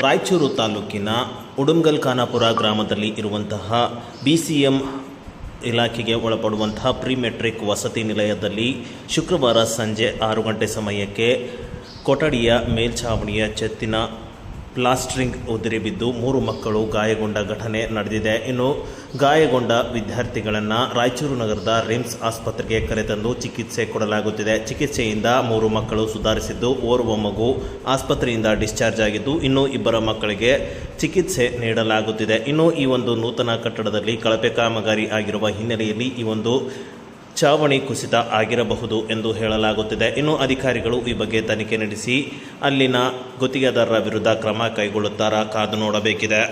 ರಾಯಚೂರು ತಾಲೂಕಿನ ಉಡುಮ್ಗಲ್ ಖಾನಾಪುರ ಗ್ರಾಮದಲ್ಲಿ ಇರುವಂತಹ BCM ಇಲಾಖೆಗೆ ಒಳಪಡುವಂತಹ ಪ್ರಿ ಮೆಟ್ರಿಕ್ ವಸತಿ ನಿಲಯದಲ್ಲಿ ಶುಕ್ರವಾರ ಸಂಜೆ 6 ಗಂಟೆ ಸಮಯಕ್ಕೆ ಕೊಠಡಿಯ ಮೇಲ್ಛಾವಣಿಯ ಛತ್ತಿನ ಪ್ಲಾಸ್ಟರಿಂಗ್ ಉದುರಿ ಬಿದ್ದು 3 ಮಕ್ಕಳು ಗಾಯಗೊಂಡ ಘಟನೆ ನಡೆದಿದೆ. ಇನ್ನು ಗಾಯಗೊಂಡ ವಿದ್ಯಾರ್ಥಿಗಳನ್ನು ರಾಯಚೂರು ನಗರದ ರಿಮ್ಸ್ ಆಸ್ಪತ್ರೆಗೆ ಕರೆತಂದು ಚಿಕಿತ್ಸೆ ಕೊಡಲಾಗುತ್ತಿದೆ. ಚಿಕಿತ್ಸೆಯಿಂದ 3 ಮಕ್ಕಳು ಸುಧಾರಿಸಿದ್ದು, ಓರ್ವ ಮಗು ಆಸ್ಪತ್ರೆಯಿಂದ ಡಿಸ್ಚಾರ್ಜ್ ಆಗಿದ್ದು, ಇನ್ನು 2 ಮಕ್ಕಳಿಗೆ ಚಿಕಿತ್ಸೆ ನೀಡಲಾಗುತ್ತಿದೆ. ಇನ್ನು ಈ ಒಂದು ನೂತನ ಕಟ್ಟಡದಲ್ಲಿ ಕಳಪೆ ಕಾಮಗಾರಿ ಆಗಿರುವ ಹಿನ್ನೆಲೆಯಲ್ಲಿ ಈ ಒಂದು ಚಾವಣಿ ಕುಸಿತ ಆಗಿರಬಹುದು ಎಂದು ಹೇಳಲಾಗುತ್ತಿದೆ. ಇನ್ನು ಅಧಿಕಾರಿಗಳು ಈ ಬಗ್ಗೆ ತನಿಖೆ ನಡೆಸಿ ಅಲ್ಲಿನ ಗುತ್ತಿಗೆದಾರರ ವಿರುದ್ಧ ಕ್ರಮ ಕೈಗೊಳ್ಳುತ್ತಾರಾ ಕಾದು ನೋಡಬೇಕಿದೆ.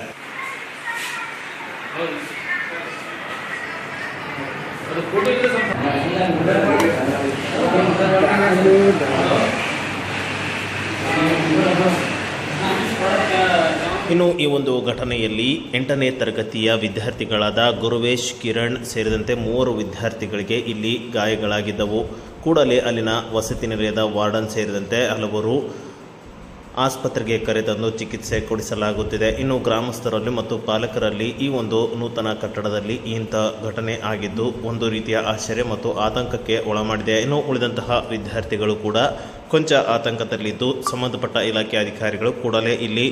ಇನ್ನು ಈ ಒಂದು ಘಟನೆಯಲ್ಲಿ 8ನೇ ತರಗತಿಯ ವಿದ್ಯಾರ್ಥಿಗಳಾದ ಗುರುವೇಶ್, ಕಿರಣ್ ಸೇರಿದಂತೆ 3 ವಿದ್ಯಾರ್ಥಿಗಳಿಗೆ ಇಲ್ಲಿ ಗಾಯಗಳಾಗಿದ್ದವು. ಕೂಡಲೇ ಅಲ್ಲಿನ ವಸತಿ ನಿಲಯದ ವಾರ್ಡನ್ ಸೇರಿದಂತೆ ಹಲವರು ಆಸ್ಪತ್ರೆಗೆ ಕರೆತಂದು ಚಿಕಿತ್ಸೆ ಕೊಡಿಸಲಾಗುತ್ತಿದೆ. ಇನ್ನು ಗ್ರಾಮಸ್ಥರಲ್ಲಿ ಮತ್ತು ಪಾಲಕರಲ್ಲಿ ಈ ಒಂದು ನೂತನ ಕಟ್ಟಡದಲ್ಲಿ ಇಂಥ ಘಟನೆ ಆಗಿದ್ದು ಒಂದು ರೀತಿಯ ಆಶ್ಚರ್ಯ ಮತ್ತು ಆತಂಕಕ್ಕೆ ಒಳಮಾಡಿದೆ. ಇನ್ನು ಉಳಿದಂತಹ ವಿದ್ಯಾರ್ಥಿಗಳು ಕೂಡ ಕೊಂಚ ಆತಂಕದಲ್ಲಿದ್ದು, ಸಂಬಂಧಪಟ್ಟ ಇಲಾಖೆ ಅಧಿಕಾರಿಗಳು ಕೂಡಲೇ ಇಲ್ಲಿ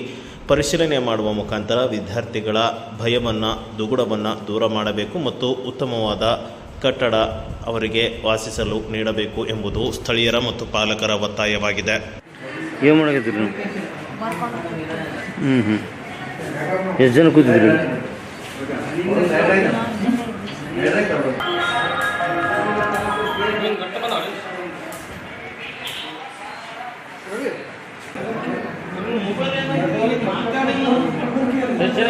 ಪರಿಶೀಲನೆ ಮಾಡುವ ಮುಖಾಂತರ ವಿದ್ಯಾರ್ಥಿಗಳ ಭಯವನ್ನು, ದುಗುಡವನ್ನು ದೂರ ಮಾಡಬೇಕು ಮತ್ತು ಉತ್ತಮವಾದ ಕಟ್ಟಡ ಅವರಿಗೆ ವಾಸಿಸಲು ನೀಡಬೇಕು ಎಂಬುದು ಸ್ಥಳೀಯರ ಮತ್ತು ಪಾಲಕರ ಒತ್ತಾಯವಾಗಿದೆ. ಏನು ಮಾಡಕತ್ತೀರಿ ನೀವು? ಎಷ್ಟು ಜನ ಕೂತಿದ್ರಿ? ಎಷ್ಟು ಜನ